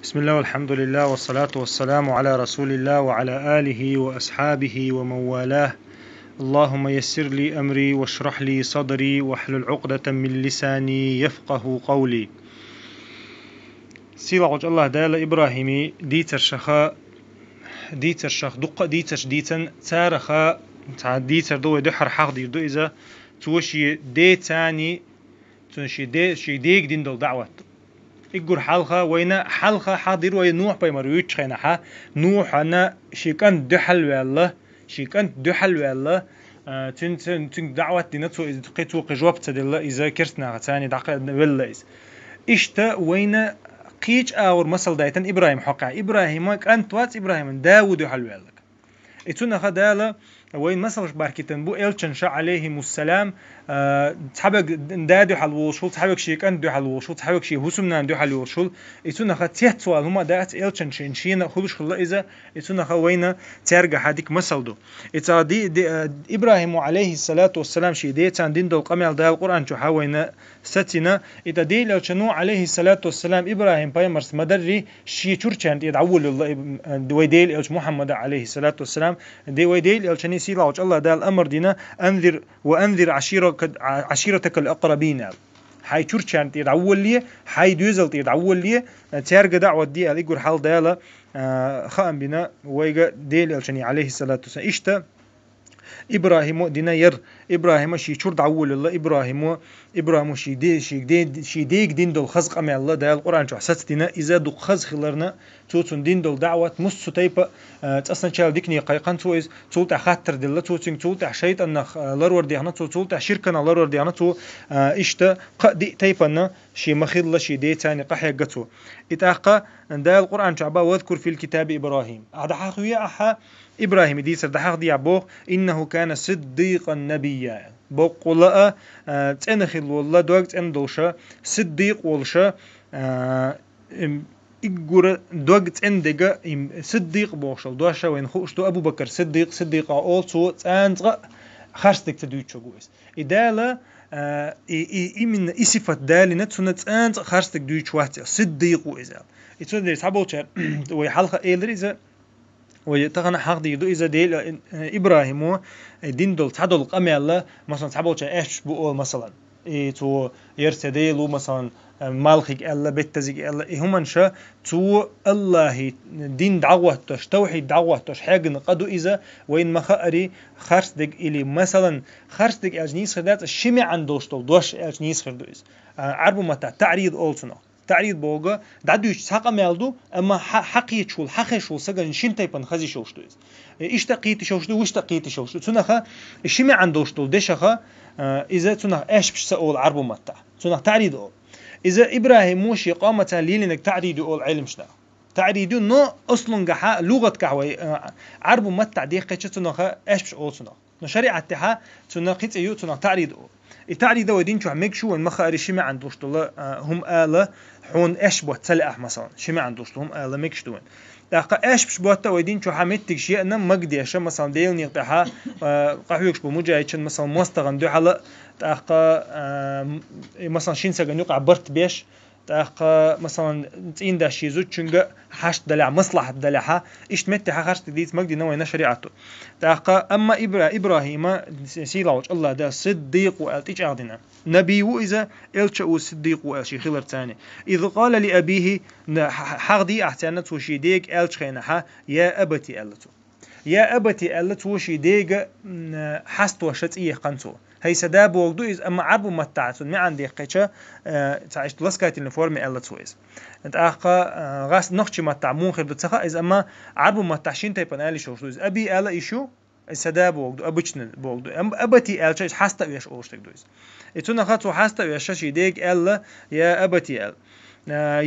بسم الله والحمد لله والصلاة والسلام على رسول الله وعلى آله وأصحابه ومن والاه. اللهم يسر لي أمري واشرح لي صدري واحلل عقدة من لساني يفقه قولي. سيلا الله دال إبراهيمي ديتر شخ دقة ديتن تارخا ديتر دو دحر حق دو إذا توشي دي تاني تنشي دي شي ديك دين دول دعوة إجور حلقة وين حلقة حاضر وين نوح بيمرويتش خينا ح نوح أنا شيكان دحل والله تن دعوة دينتو إذا تقيتو قجواب تدل إذا كرتنا ثاني دقة ولا إشتا وين قيج أور مثل دايتن إبراهيم حقا إبراهيم أنت وات إبراهيم داود حل والله إتونا خدالة وين مثلا باركتن بو إلشن شا عليهم السلام تحبك دادو حلوشول تحبك شيء كان دو حلوشول تحبك شيء هسمنا دو حلوشول إتونا خدت سؤال هما دات إلشن شين خلوش خلا إذا إتونا خوينا ترجع هذيك مثل دو دي إبراهيم عليه الصلاة والسلام شيء دي تان دين دو قمل ده القرآن شو حوينا ستنا إذا دي لو شنو عليه الصلاة والسلام إبراهيم بايمرس مدري شيء شرشان يدعول الله دويديل إلش محمد عليه الصلاة والسلام دي ويديل إلشني سيلا الله ده الأمر دينا وأنذر عشيرتك الأقربين حي شرشان يدعول لي حي دوزل يدعول لي ترجع دعوة دي أذكر حال ده خام بنا ويجا ديل إلشني عليه الصلاة والسلام إشتا إبراهيم دينا إبراهيم شي شرد عول الله إبراهيم شي ديك دين دول خزق أمي الله ده القرآن شو حسست دينا إذا دو خزق لرنا توتون دين دول دعوة مس تيبا أصلا شال ديكني قيقان تويز تولت خاطر دلله تولت شيط أن لرور ديانا تولت شركنا لرور ديانا تو إشتا قدي تيبنا شي مخيل شي دي تاني قحية قتو إتاقا ده القرآن شعبا واذكر في الكتاب إبراهيم هذا حقيقة أحا إبراهيم دي سر دحق دي عبوه إنه كان صديقا نبيا بقولا تنخل والله دوغت اندوشا صديق والشا إجور دوغت اندجا صديق بوشل دوشا وين خوش تو أبو بكر صديق also تانزق خرستك تدويتشو جويس إدالة من إصفة دالنا تانزق خرستك دويتشو واتي صديق وإزال يتودي تعبوتشر ويحلقة إيلر إذا ويتغنى حق دي إذا ديل إبراهيم دين دول تعدل قمي الله مثلا تعبوتشا إيش بقول مثلا تو يرتديلو مثلا مالخيك الله بيتزيك الله هم انشا تو الله دين دعوتش توحيد دعوتش حاجه نقدو اذا وين ما خاري خرصدك الي مثلا خرصدك اجنيس خدات الشمع عندوشتو دوش اجنيس خدويز عربو متى تعريض اولتنا تعريض بوغا دعدوش ساقا مالدو اما حقي شول حقي شول سجن شين تايبن خزي شوشتويز اشتقيت شوشتو واشتقيت شوشتو تنخا الشمع عندوشتو دشخا اذا تنخ ايش بش سؤال عربو متى تنخ تعريض اول إذا إبراهيم موشي قامة ليلنك تعريدو أول علم شنا تعريدو نو أصلاً جحا لغة كحوي عربو ما التعديق كتشتنا خا إيش بش أول سنا نشريعة تها سنا قيت أيو سنا تعريد أول التعريد ودين شو عمك شو المخارج شما عندوش طلا هم آلة حون إيش بوتسلأ مثلا شما عندوش هم آلة مكش دوين دقة إيش بش بوتا ودين شو حميت تجشي أنا مقدي عشان مثلا ديلني قحا قحويكش بمجاهد شن مثلا مستغن دو حلا دقة مثلا شين سجن يقع برت بيش دقة مثلا تين ده شيء زود شنجا حشت دلع مصلحة دلعها إيش متى حخرت ديت مقدي نوع شريعته دقة أما إبراهيم سيلاوج الله ده صديق وألتيج عادنا نبي وإذا إلش صديق وأشي خلر تاني إذا قال لأبيه حقدي أحتانت وشي ديك إلش خينها يا أبتي ألتو يا أبتي ألتو وشي ديك حست وشت إيه قنتو هي سداب وقدو إذا أما عربو متعتون ما عندي قيتشا تعيش تلسكات النفورمي ألتو إذا أنت أخا غاس نخشي متعمون خير بتسخا إذا أما عربو متعشين تيبان آلي شوشتو إذا أبي آلا إيشو سداب وقدو أبوشن وقدو أبتي آل شيء حستا ويش أوشتك دويز إتونا خاطو حستا ويش شي ديك آلا يا أبتي آل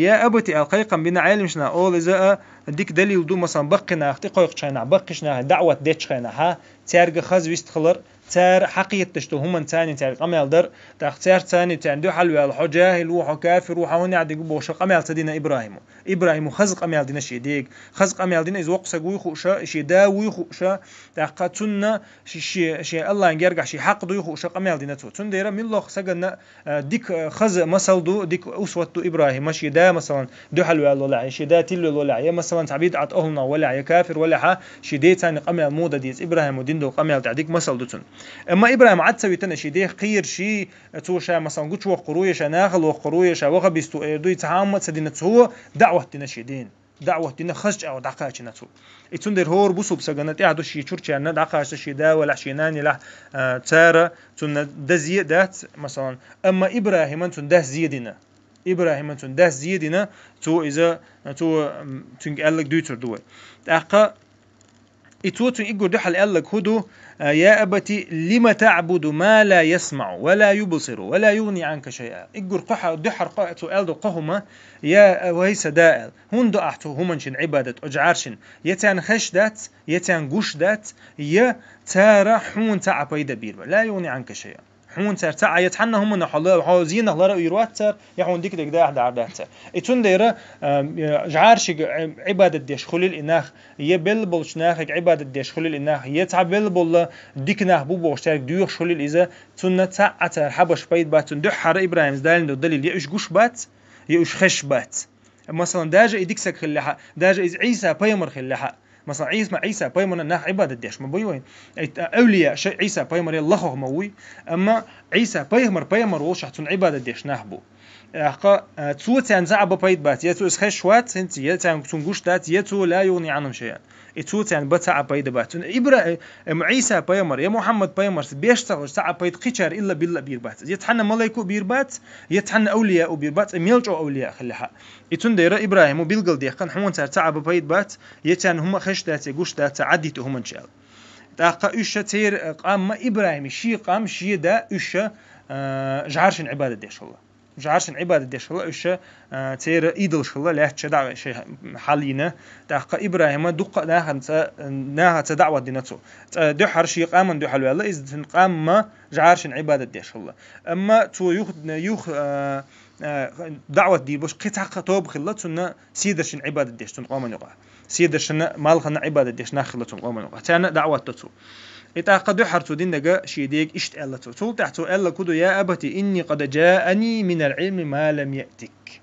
يا أبتي القيقا بنا عالمشنا أول إذا ديك دليل دو مثلا بقنا اختي قيق شينا بقشنا دعوة ديتش خينا ها تيارج خز ويستخلر تار حقيقة تشتو هم ثاني تار قمال در تختار ثاني تعندو حلو الحو جاهل وحو كافر وحو نعدي بوش قمال تدينا إبراهيم خزق قمال دينا شيديك خزق قمال دينا إذ وقسا قوي خوشا شي داوي خوشا تقاتنا شي الله يرجع شي حق دو خوشا قمال دينا تو تون ديرا من الله سجنا ديك خز مسل دو ديك أسوة إبراهيم ماشي دا مثلا دو حلو ولا شي دا تلو ولا يا مثلا تعبيد عت أهلنا ولا يا كافر ولا ح شي دي ثاني قمال مودا ديز إبراهيم ودين دو قمال تعديك مسل دو تون اما ابراهيم عاد سوي تنا شي دي خير شي توشا مثلا قوش وقرويه شناخل وقرويه شا وغ بيستو اردو يتعامد سدينت هو دعوه تنا شيدين دعوه تنا خرج او دقاش نتو يتندر هور بوسو بسغنت يعدو شي تشورچ ان دقاش شي دا ولا شيناني لا تاره تن دزيدات مثلا اما ابراهيم تن ده زيدنا ابراهيم تن ده زيدنا تو اذا تو تنق قال لك دوتر دوي دقه إتوتن إجو دحل قال لك هدو يا أبتي لما تعبد ما لا يسمع ولا يبصر ولا يغني عنك شيئا إجو القحة دحر قائتو قال قهما يا وهيس دائل هون دعتو همنشن عبادة أجعارشن يتان خشدات يتان قشدات يا تارا حون تعبي دبير لا يغني عنك شيئا حون تر تاع يتحنى هم نحلا حوزين نهلا يروات تر يحون ديك ده عدات اتون ديره جعارش عبادة ديش خليل إناخ يبل بولشناخ عبادة ديش خليل إناخ يتعبل بول ديك ناخ بو بوشتاك ديوخ خليل إذا تون تاع تر حبش بيت بات دحر إبراهيم دالين دليل يأش جوش بات يأش خش بات مثلا داجة يديكسك خلها داجة إذ عيسى بيمر خلها مثلا عيسى بايمر ناح عبادة ديش ما بيوين أولياء عيسى بايمر الله هو موي أما عيسى بايمر وش حتون عبادة ديش ناحبو أحقا تسوت عن زعبة بايد بات يتو إسخش وات هنت يتو تنقوش دات يتو لا يغني عنهم شيئا تسوت عن بتاع بايد بات عيسى بايمر يا محمد بايمر بيشتغل ساعة بايد قشر إلا بالله بيربات يتحنى ملايكو بيربات يتحنى أولياء وبيربات ميلجو أولياء خليها يتون ديرا إبراهيم وبيلقل ديقان حمون ساعة بايد بات يتان هم خش دات يقوش دات عديتو هم إن شاء الله تاقا إيشا تير قام إبراهيم شي قام شي دا إيشا جعارشن عبادة ديش الله جعارشن عبادة ديش الله إيشا تير إيدلش الله لا تشدع شيء حالينا تاقا إبراهيم دقة ناها تدعوة دينتو دحر شي قام دو حلو الله إذا قام ما جعارشن عبادة ديش الله أما تو يوخ دعوة دي بوش قطع قطوب خلتنا سيدرشن عبادة ديش تنقوم نقع سيدرشن مالخنا عبادة ديش ناخلتهم قوم نقع تانا دعوة تتو إتا قد حرتو دين دقا شيديك إشت ألتو تول تحتو ألا كدو يا أبتي إني قد جاءني من العلم ما لم يأتك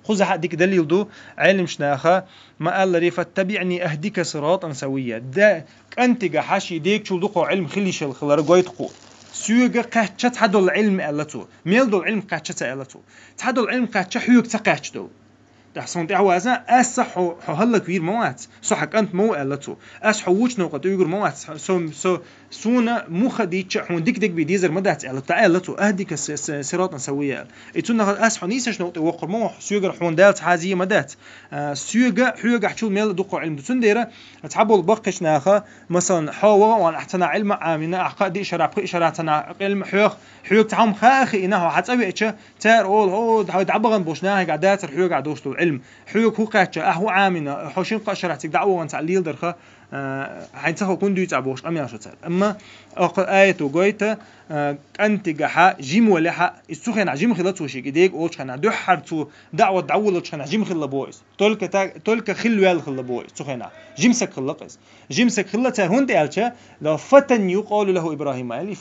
خذ حدك دليل دو علم شناخا ما قال لي فاتبعني أهديك صراطا سويا دا أنت حاشي ديك شو دقو علم خليش الخلار قويتقو سوغا قاتشة تحدو العلم ألتو ميلدو العلم قاتشة ألتو تحدو العلم قاتشة حيوك تقاتشدو تحسون تعوازا أصح هلا كبير موات صحك أنت مو ألتو أصح ووش نوقت يقول موات سونا مو خديتش حون ديك بيديزر مدات ألتو أهديك صراطا سويا إتونا أصح نيسش نوقت وقر مو سوغر حون دالت حازية مدات سوغا حيوغا حشول ميل دقو علم تنديرة تحبوا البقش ناخا مثلا حوا وان احتنا علم عامنا أعقاد إشاراتنا علم حيوغ تعهم خاخي إنه حتسوي إيش تار هو تعبغن بوشناه قعدات حيوغ عدوشتو علم حيوك هو قاتشة أهو عامنا حوشين قشرتك دعوة وانت عليل درخة حينتخو كون ديت عبوش أمي عشتار أما آية وقويته أنت جحا جيم ولحا السخن عجيم خلته شيء جديك أوش خنا دحرتو دعوة دعوة خنا جيم خلا بويس تلك خلوال خلا بويس سخنا جيمسك خلقس جيمسك خلته هون تالشة لو فتى يقال له إبراهيم علي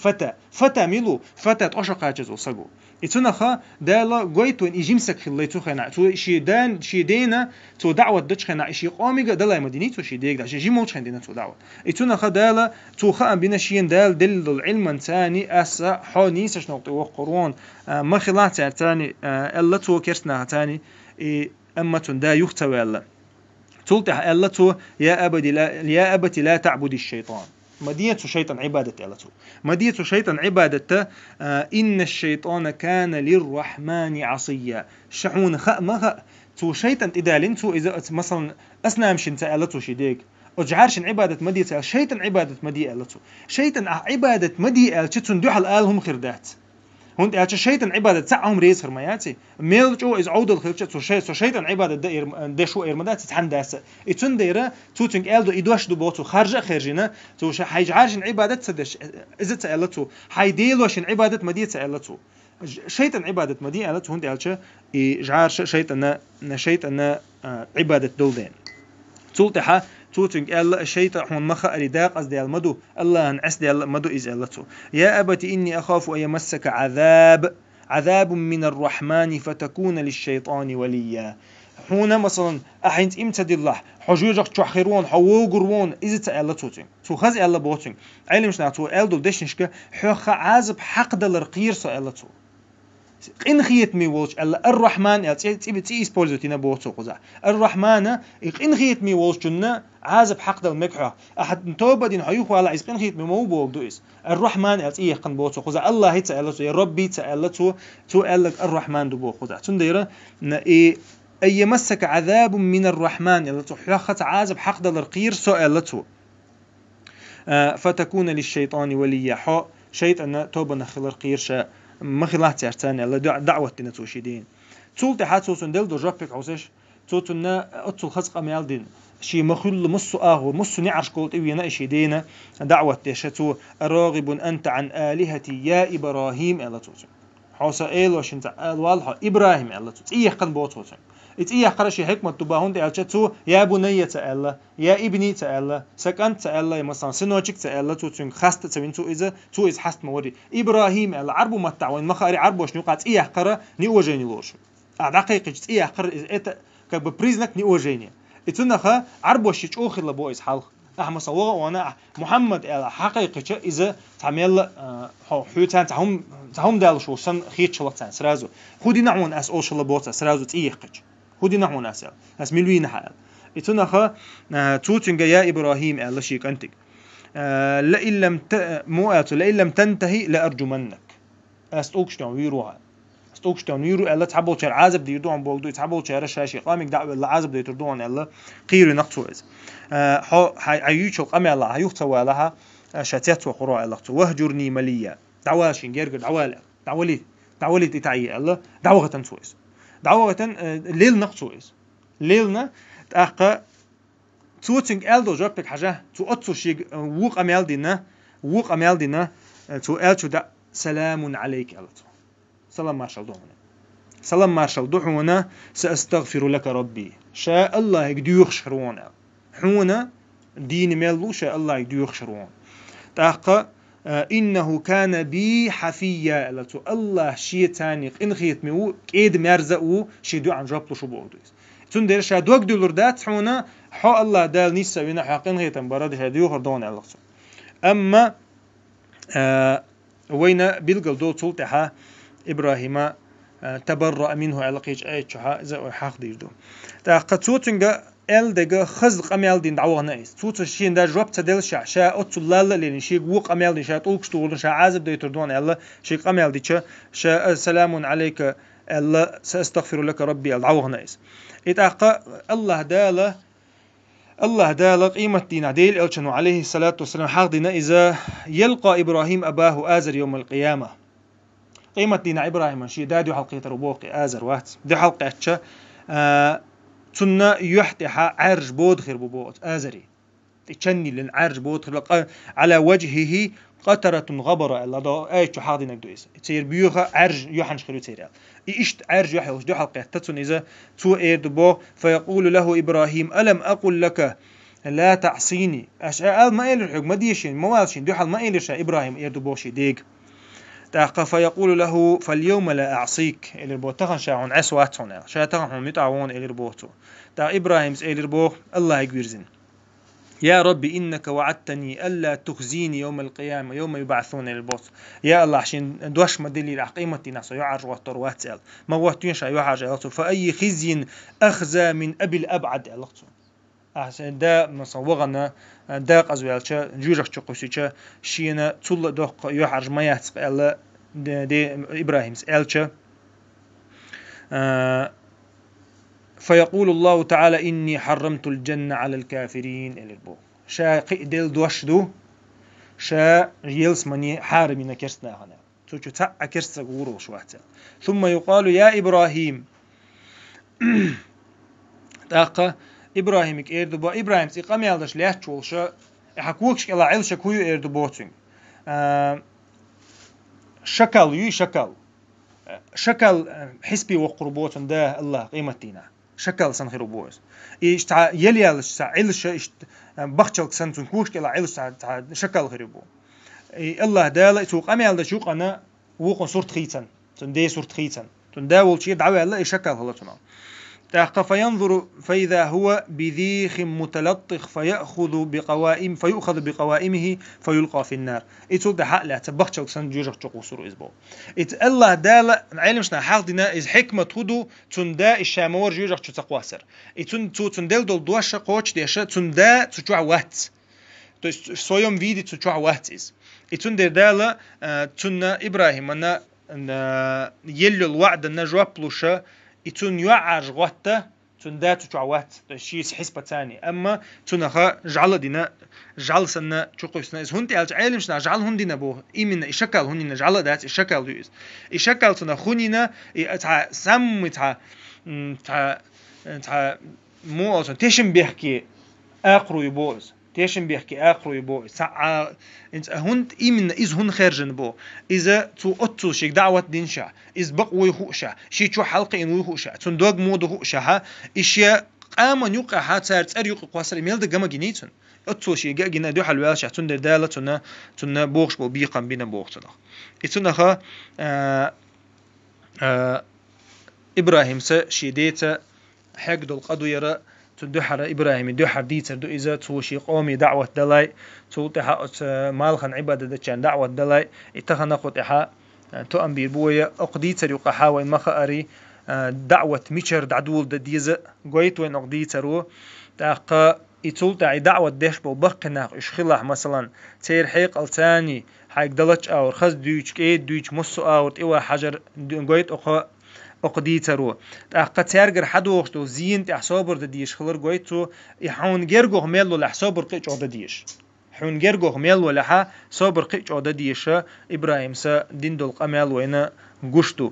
فتى ميلو فتى أشق عجز وصجو إتناخا دالا قويتو إن جيمسك خليتو خنا تو شيدينا تو دعوة دتش خنا شيء قاميجا دالا مديني تو شيديك ده جيم موش خندينا تو دعوة إتناخا دالا تو خا بين شيء دال دل العلم ثاني أسا حونيس شنو وقرون ما خلات ثاني إلا تو كرسنا ثاني أما تندا يختوى الله تلتح إلا تو يا أبتي لا تعبد الشيطان مدية شيطان عبادة ألتو مدية شيطان عبادة إن الشيطان كان للرحمن عصيا شحون ما تو شيطان إدالين تو إذا مثلا أسنام شنت ألتو شديك أجعارشن عبادة مدية شيطان عبادة مدية ألتو شيطان عبادة مدية ألتو تندوح الآلهم خردات هون ألش شيطان عبادة سعهم ريس فرمياتي ميل جو إز عود الخلشة سو شيطان عبادة ده شو إرمدات تحنداس إتون ديرة توتنج ألدو إدواش دو بوتو خارجنا تو حيج عارشن عبادة تسدش إذا تألتو حيديلوشن عبادة مدية تألتو شيطان عبادة مدية ألتو هون ألش إجعار شيطان عبادة دولدين تولتها توتنج الله الشيطان هون مخا أريداق أز ديال مدو الله أنعس ديال مدو إز ألتو يا أبتي إني أخاف أن يمسك عذاب من الرحمن فتكون للشيطان وليا هنا مثلا أحينت إمتد الله حجوجك تحخرون حووقرون إذا تألا توتين تو خزي ألا بوتين علمش نعتو ألدو دشنشك حوخ عازب حق دلر قير سألا تو إن خيت مي وولش ألا الرحمن تي إسبولزو تينا بوتو قزع الرحمن إن خيت مي وولش جنة عازب حق دل مكحة أحد توبة دين حيوخ ولا إن خيت مي مو بوق دويس الرحمن تي يقن بوتو قزع الله هي تألتو يا ربي تألتو تو ألك الرحمن دو بو قزع تنديرة أي يمسك عذاب من الرحمن يلا تحلخت عازب حق دل القير سؤالته فتكون للشيطان وليا حق شيطان توبة نخل القير شاء ما خلاه تيرتاني الله دعوة تنتوشيدين تولت حاتو سندل دو جابك عوسش توتنا أتصل خزق أميال دين شي مخل مص مص نعش قولت إبينا إشيدينا دعوة تشتو راغب أنت عن آلهتي يا إبراهيم ألا توتن حوسا إيلوش انت والها إبراهيم ألا توتن إيه قن بوتوتن إيه قرشي حكمة تباهون دي يا بني تألا يا ابني تألا سكنت تألا مثلا سنوچك تألا توتن خست تبين تو إز حست موري إبراهيم ألا عربو متعوين مخاري عربوش نقاط إيه قرا نيوجيني لوش دقيقة إيه قرا إيه كبريزنك نيوجيني إتناخا عربوش يجوخي لبويس حلق أحمد صوغة وأنا محمد ألا حقيقة إذا تعمل حيوتان تعهم دال شو سن خيط شلتان سرازو خودي نعون أس أول شلبوتا سرازو تيقج خودي نعون أسأل أس ملوين حال إتناخا توتنجا يا إبراهيم ألا شيك أنتك لئن لم تنتهي لأرجمنك أستوكشتون ويروها استوكشتون ويرو ألا تعبوا شر عازب دي يدون بولدو تعبوا شر شاشي قامك دعوة العازب دي يتردون ألا قير نقطوز عيوشو قام الله عيوختوا لها شتات وقراء الله وهجرني مليا دعواشين جرجر دعوالي تتعي الله دعوة تنسويس دعوة ليل نقطوز ليلنا تأقى توتنج ألدو جابك حاجة تو أتصو شيء وق أميال دينا تو ألتو دا سلام عليك ألتو سلام مارشال دوحونا سأستغفر لك ربي شاء الله يقدو يخشرونا حونا دين ميلو شاء الله يقدو يخشرون تأقى إنه كان بي حفيا ألتو الله شيء تاني إن خيط ميو كيد مرزقو شيدو عن جابلو شو بوردويس تندر شا دوك دولار دات حونا حو الله دال نيسا وينا حقين غيتن براد شاديو خردون الله أما وين بيلقل دول تلتها إبراهيم تبرأ منه على قيج أي شها إذا حق ديردو تاقة توتنجا دجا خزق أميال دين دعوة نايس توت الشين ده جواب تدل شاء أطلال لين شيء وق أميال دين شاء طولك شتول شاء عازب ده يتردون الله شيء أميال دي شاء سلام عليك الله سأستغفر لك ربي الدعوة نايس إتاقة الله داله قيمة دين عديل ألشنو عليه الصلاة والسلام حق دينا إذا يلقى إبراهيم أباه آزر يوم القيامة قيمة دين إبراهيم شيء دادو حلقة ربوقي آزر وات دي حلقة أتشا تنا يحتها عرج بود خير ببوت آزري تشني لن عرج بود خير على وجهه قطرة غبرة الله دا أي شو حاضي نقدويس تصير بيوخا عرج يحنش خير تصير إيشت عرج يحوش دو حلقة تتون إذا تو إيردبو فيقول له إبراهيم ألم أقل لك لا تعصيني أشعال ما إيلر حق ما ديشين موالشين دو حل ما إيلر إبراهيم إيردبو شي ديق تاقا فيقول له فاليوم لا أعصيك إلى البوتخن شاعون عسواتون شاتهم متعوون إلى البوتو تا إبراهيم إلى البوخ الله يقبرزن يا ربي إنك وعدتني ألا تخزيني يوم القيامة يوم يبعثون إلى البوت يا الله عشان دوش مدلي لقيمة ناس يعرج وطروات ما وقتين شيء يعرج فأي خزي أخزى من أبي الأبعد ألقته عشان دا مصوغنا دا قزوالشة جورج تقوسيشة شينا طول دوق يعرج ما يحسق الله دي إبراهيم سألشة فيقول الله تعالى إني حرمت الجنة على الكافرين إلى البو شا قيدل دوشدو شا يلس مني حارمين كرسنا هنا توجو تاع كرس غورو شوات ثم يقال يا إبراهيم تاقة إبراهيم إيردو إبراهيم تقام يالدش ليه تشولش حكوكش إلا عيلش كويو إيردو بوتين شكل يو شكل حسبي وقربوت ده الله قيمتنا شكل سنخيرو بوز إيش تع يليالش تع عيلش إيش بختشل سنتون كوش كلا عيلش تع شكل غريبو الله دال سوق أميال ده شوق أنا وقن صورت خيتن تندي صورت خيتن تنداول شيء دعوة الله يشكل هلتنا تحق فينظر فإذا هو بذيخ متلطخ فيؤخذ بقوائمه فيلقى في النار إتول ده حق لا تبختشل سن جوجك تقوسرو إزبو إت الله دال علمشنا حاضنا إز حكمة تودو تندا الشامور جوجك تقواسر إتون تندل دول دواشة قوش ديشة تندا تشوع وات سويوم فيدي تشوع وات إز إتون دال تنا إبراهيم أنا يلو الوعد النجوى بلوشة إتون يعج غوته تون دا تشعوات شيء حسبة ثاني أما تون خا جعل دينا جعل سنة شقوسنا إذ هنتي على عالم شنا جعل هندينا بوه إيمنا إشكال هندينا جعل دات إشكال دويز إشكال تون خونينا تع سام تع مو أصلا تيشم بيحكي آخر يبوز تيشن بيحكي آخر يبو ساعة إنت هند إيمن إز هن خارجن بو إذا تو أتو شيء دعوة دينشا إز بقوي هوشا شيء شو حلقة إنه هوشا تندوق مود هوشا إشياء قام يوقع حاتر تأر يوقع قاسر إميل ده جمع جنيتون أتو شيء جا جنا دو حلوة شح تندر دالة تنا بوخش بو بيقام بينا بوختنا إتنا خا إبراهيم سشيديته حق دول قدو يرى تدحر إبراهيم دحر ديتر دو إذا توشي قومي دعوة دلاي توتها مالخن عبادة دكان دعوة دلاي اتخنا قطحا تو أنبير بويا أقديتر يقحا وين مخاري دعوة ميشر دعدول دديزة قويت وين أقديترو تاقا إتولتعي دعوة دشبو بقنا إشخلاح مثلا تير حيق التاني حيق دلتش أور خز دويش كيد دويش مصو أور إوا حجر قويت أقديترو تاقا تيرجر حدوختو زين تحسابر دديش خلر قويتو يحون جرجو ميلو لحسابر قيش عدديش حون جرجو ميلو لها صابر قيش عدديش إبراهيم سا دين دول قميل وين قشتو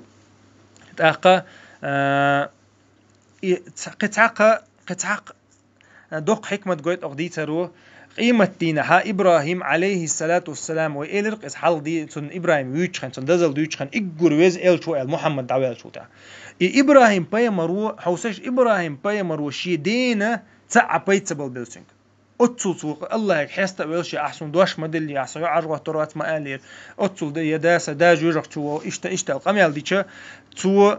تاقا قطعق دوق حكمة قويت أقديترو قيمة دينها إبراهيم عليه الصلاة والسلام وإلرق إسحال دي تن إبراهيم ويتشخن تن دزل دويتشخن إجور ويز إل شو محمد دعوة شو تا إبراهيم بيمرو حوسش إبراهيم بيمرو شي دينا تسع بيتسبل بيلسنج أتصل الله يحست ويلشي أحسن دوش مدل يحسن يعرض ترات مقالير أتصل دي يداس دا جوجك تو إشتا القميل ديشة تو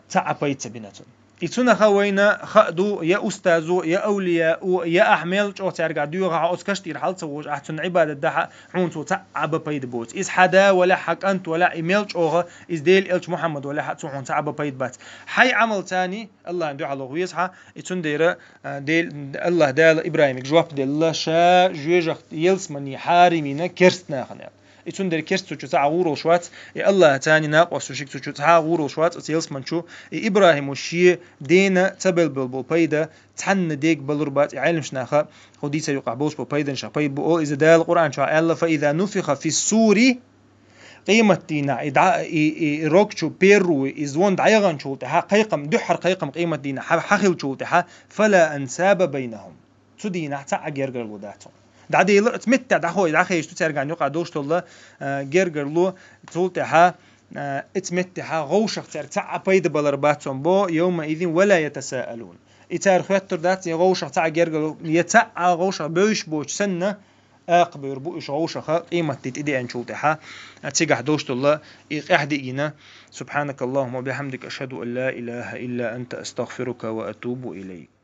تسع بيتسبيناتون إتونا خوينا خدو يا أستاذو يا أولياء يا أحمل جو ترجع ديو غا أسكشتير حالت سووج أحسن عبادة ده حونتو تعب بيد بوت إز حدا ولا حق أنت ولا إيميل جوها إز ديل إلش محمد ولا حد سوون تعب بيد بات حي عمل تاني الله عنده على غويسها إتون ديرة ديل الله دال إبراهيم جواب ديل الله شا جوجك يلس مني حارمينا كرستنا خنال إتون در كرست تشو تعورو شوات الله تاني ناقص وشيك تشو تعورو شوات أتيلس منشو إبراهيم وشي دينا تبل بلبو بيدا تحن ديك بلربات علم شناخا خديسة يقع بوش بو بيدا نشا بيد بو إذا دال القرآن شاء الله فإذا نفخ في السور قيمة دينا روكشو بيرو إزوان دعيغان شوتها قيقم دحر قيقم قيمة دينا حخل شوتها فلا أنساب بينهم تدينا تعجر قرلوداتهم دعدي تمتع دعوي دعخيش ترجع يقع دوش الله جرجرلو تولتها اتمتها غوشك ترتع بيد بلرباتهم بو يومئذ ولا يتساءلون إتار خيطر دات يغوشك تع جرجرلو يتع غوشك بوش بوش سنة أقبر بوش غوشك قيمة تتدي أن شولتها تيجح دوش الله إحدينا سبحانك اللهم وبحمدك أشهد أن لا إله إلا أنت أستغفرك وأتوب إليك.